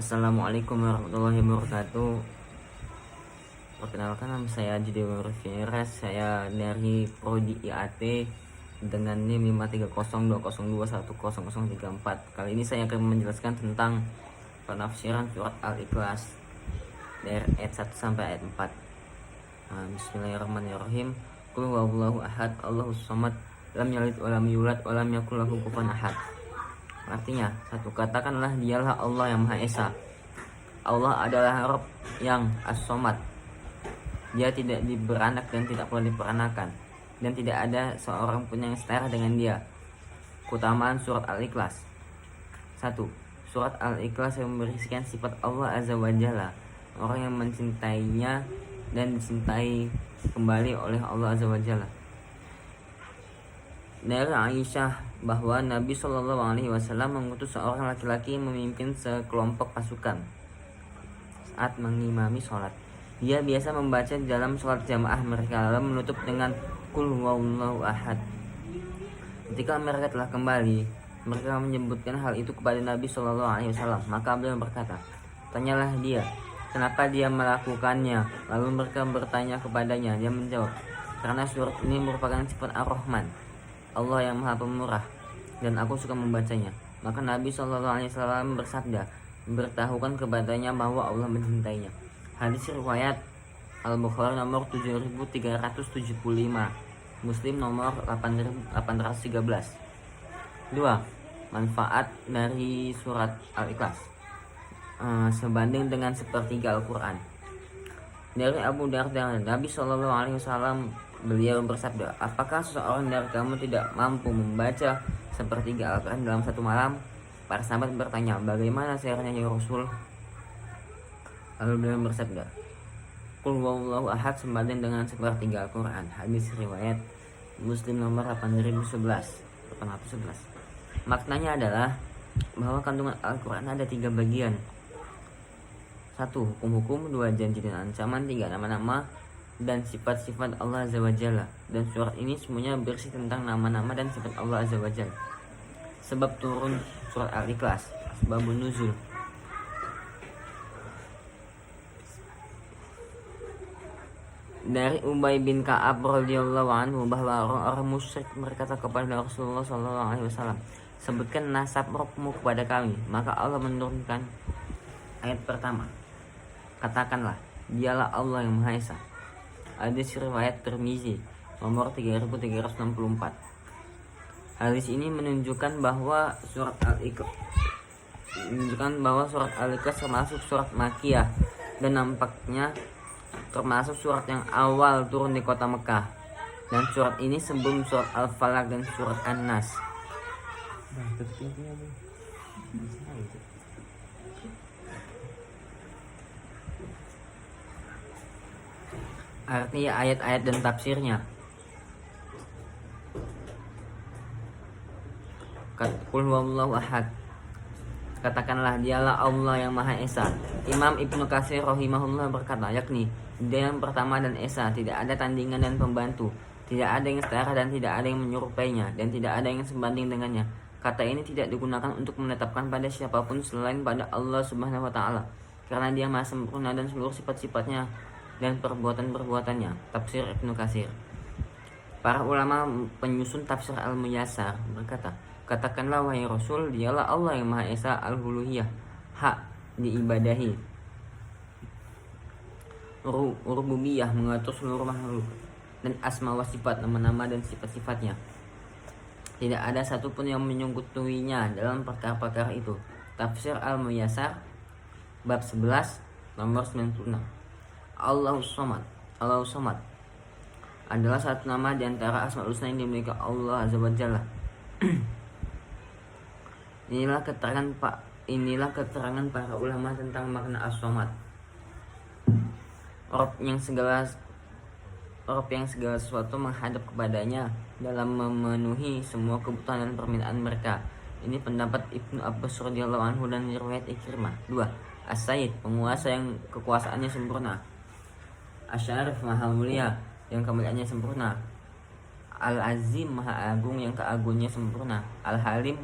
Assalamualaikum warahmatullahi wabarakatuh. Perkenalkan, nama saya Judi Firas. Saya dari Prodi IAT dengan NIM 53020210034. Kali ini saya akan menjelaskan tentang penafsiran surat Al-Ikhlas dari ayat 1 sampai ayat 4. Bismillahirrahmanirrahim. Qul huwallahu ahad, Allahus samad, lam yalid walam yulad walam yakul lahu kufuwan ahad. Artinya, satu, katakanlah dialah Allah yang Maha Esa. Allah adalah Rabb yang As-Samad. Dia tidak beranak dan tidak pula diperanakan, dan tidak ada seorang pun yang setara dengan dia. Keutamaan surat Al-Ikhlas. 1. Surat Al-Ikhlas yang berisikan sifat Allah Azza wa Jalla, orang yang mencintainya dan dicintai kembali oleh Allah Azza wa Jalla. Dari Aisyah bahwa Nabi SAW mengutus seorang laki-laki memimpin sekelompok pasukan saat mengimami sholat. Dia biasa membaca dalam sholat jamaah mereka lalu menutup dengan Qul huwallahu ahad. Ketika mereka telah kembali, mereka menyebutkan hal itu kepada Nabi SAW. Maka beliau berkata, tanyalah dia, kenapa dia melakukannya? Lalu mereka bertanya kepadanya. Dia menjawab, karena surat ini merupakan sifat Ar-Rahman, Allah yang Maha Pemurah, dan aku suka membacanya. Maka Nabi SAW bersabda, beritahukan kepadanya bahwa Allah mencintainya. Hadis riwayat Al-Bukhari nomor 7375, Muslim nomor 8813. 2. Manfaat dari surat Al-Ikhlas sebanding dengan sepertiga Al-Quran. Dari Abu Darda, Nabi SAW beliau bersabda, apakah seseorang dari kamu tidak mampu membaca sepertiga Al-Quran dalam satu malam? Para sahabat bertanya, bagaimana caranya ya Rasul? Lalu beliau bersabda, Qul huwallahu ahad sebanding dengan sepertiga Al-Quran. Hadis riwayat Muslim nomor 811. Maknanya adalah bahwa kandungan Al-Quran ada 3 bagian. 1. Hukum-hukum. 2. Janji dan ancaman. 3. Nama-nama dan sifat-sifat Allah Azza wa Jalla. Dan surat ini semuanya bersih tentang nama-nama dan sifat Allah Azza wa Jalla. Sebab turun surat Al-Ikhlas, sebabun nuzul. Dari Ubay bin Ka'ab radhiyallahu anhu bahwa orang-orang musyrik berkata kepada Rasulullah SAW, sebutkan nasab Rabbmu kepada kami. Maka Allah menurunkan ayat pertama, katakanlah dialah Allah yang Maha Esa. Hadis riwayat Tirmizi nomor 3364. Hadis ini menunjukkan bahwa surat Al-Ikhlas termasuk surat Makkiyah dan nampaknya termasuk surat yang awal turun di kota Mekah. Dan surat ini sebelum surat Al-Falaq dan surat An-Nas. Artinya ayat-ayat dan tafsirnya. Qul huwallahu ahad, katakanlah dialah Allah yang Maha Esa. Imam Ibnu Katsir rahimahullah berkata, yakni dia yang pertama dan esa, tidak ada tandingan dan pembantu, tidak ada yang setara dan tidak ada yang menyerupainya, dan tidak ada yang sebanding dengannya. Kata ini tidak digunakan untuk menetapkan pada siapapun selain pada Allah Subhanahu wa taala, karena dia Maha sempurna dan seluruh sifat-sifatnya dan perbuatan-perbuatannya. Tafsir Ibnu Katsir. Para ulama penyusun tafsir Al-Muyassar berkata, katakanlah wahai Rasul, dialah Allah yang Maha Esa al-Uluhiyah, hak diibadahi, rububiyah mengatur seluruh makhluk, dan asma wa sifat, nama-nama dan sifat-sifatnya. Tidak ada satupun yang menyekutuinya dalam perkara-perkara itu. Tafsir Al-Muyassar bab 11 nomor 96. Allahus Samad adalah satu nama di antara Asmaul Husna yang dimiliki Allah Azza wa Jalla. Inilah keterangan para ulama tentang makna As-Samad. Rob yang segala sesuatu menghadap kepadanya dalam memenuhi semua kebutuhan dan permintaan mereka. Ini pendapat Ibnu Abbas radhiyallahu anhu dan riwayat Ikrimah. 2. As-Sayyid, penguasa yang kekuasaannya sempurna. Asy-Syarif, maha mulia yang kemuliaannya sempurna. Al-Azim, maha agung yang keagungnya sempurna. Al-Halim,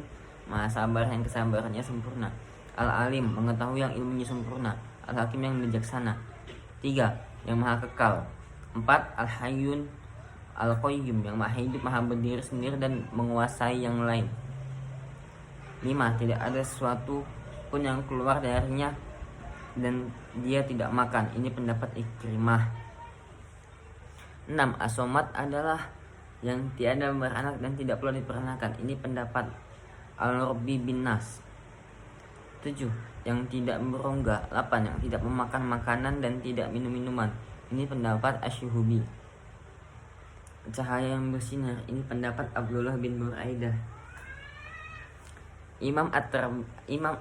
maha sabar yang kesabarannya sempurna. Al-Alim, mengetahui yang ilmunya sempurna. Al-Hakim, yang bijaksana. 3. Yang maha kekal. 4. Al-Hayyun Al-Qayyum, yang maha hidup, maha berdiri sendiri dan menguasai yang lain. 5. Tidak ada sesuatu pun yang keluar darinya dan dia tidak makan. Ini pendapat Ikrimah. 6. As-Somad adalah yang tiada beranak dan tidak perlu diperanakan. Ini pendapat Al-Rabbi bin Nas. 7. Yang tidak berongga. 8. Yang tidak memakan makanan dan tidak minum minuman. Ini pendapat Asy-Syuhubi. Cahaya yang bersinar. Ini pendapat Abdullah bin Buraidah. Imam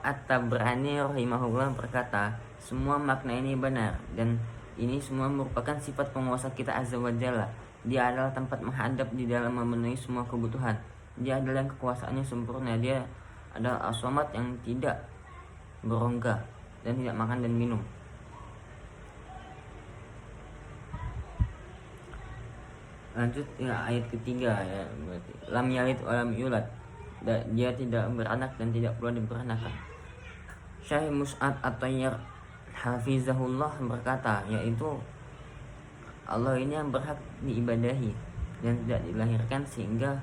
At-Tabrani rahimahullah berkata, semua makna ini benar dan ini semua merupakan sifat penguasa kita Azza wa Jalla. Dia adalah tempat menghadap di dalam memenuhi semua kebutuhan. Dia adalah yang kekuasaannya sempurna. Dia adalah As-Somad yang tidak berongga dan tidak makan dan minum. Lanjut ya ayat ketiga ya, berarti lam yalid wa lam yulad. Dia tidak beranak dan tidak pula diberanakan. Syekh Mus'ad At-Tayyar hafizahullah berkata, yaitu Allah ini yang berhak diibadahi dan tidak dilahirkan sehingga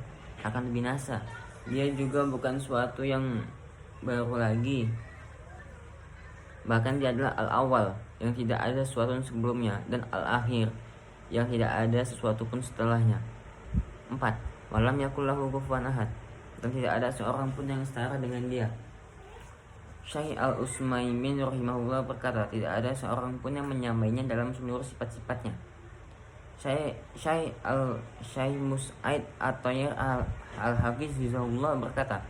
akan binasa. Dia juga bukan suatu yang baru lagi, bahkan dia adalah al-awwal, yang tidak ada sesuatu sebelumnya, dan al-akhir, yang tidak ada sesuatu pun setelahnya. 4. Walam yakul lahu kufuwan ahad, dan tidak ada seorang pun yang setara dengan dia. Syekh Al-Utsaimin rahimahullah berkata, tidak ada seorang pun yang menyamainya dalam seluruh sifat-sifatnya. Syekh Mus'ad At-Tayyar Al-Hafizahullah berkata,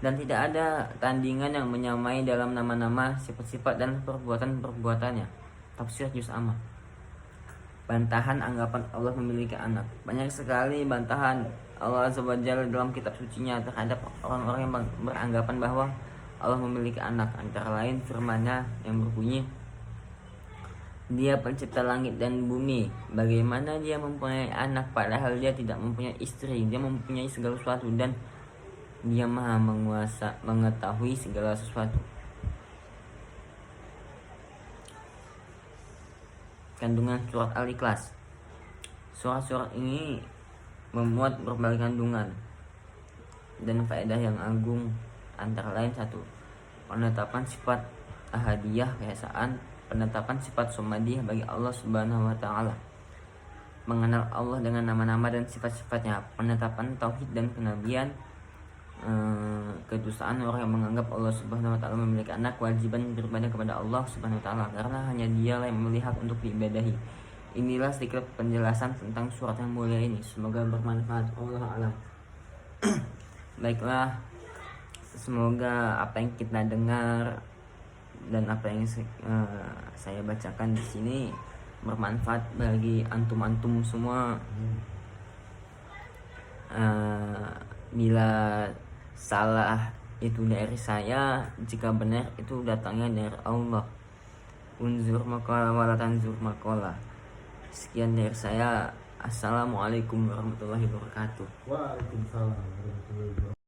dan tidak ada tandingan yang menyamai dalam nama-nama, sifat-sifat dan perbuatan-perbuatannya. Tafsir Juz Amma. Bantahan anggapan Allah memiliki anak. Banyak sekali bantahan Allah Azza wa Jalla dalam kitab sucinya terhadap orang-orang yang beranggapan bahwa Allah memiliki anak. Antara lain firman-Nya yang berbunyi, Dia pencipta langit dan bumi. Bagaimana dia mempunyai anak padahal dia tidak mempunyai istri? Dia mempunyai segala sesuatu dan dia maha mengetahui segala sesuatu. Kandungan surat Al-Ikhlas. Surat-surat ini memuat berbagai kandungan dan faedah yang agung, antara lain 1. Penetapan sifat ahadiyah keesaan, penetapan sifat somadiyah bagi Allah Subhanahu wa taala, mengenal Allah dengan nama-nama dan sifat-sifatnya, penetapan tauhid dan kenabian, kedustaan orang yang menganggap Allah Subhanahu wa taala memiliki anak, kewajiban beribadah kepada Allah Subhanahu wa taala karena hanya Dialah yang memiliki hak untuk diibadahi. Inilah sedikit penjelasan tentang surat yang mulia ini. Semoga bermanfaat. Wallahu a'lam. Baiklah, semoga apa yang kita dengar dan apa yang saya bacakan di sini bermanfaat bagi antum-antum semua. Bila salah itu dari saya, jika benar itu datangnya dari Allah. Unzur maqala wala tanzur maqala. Sekian dari saya. Assalamualaikum warahmatullahi wabarakatuh. Waalaikumsalam warahmatullahi wabarakatuh.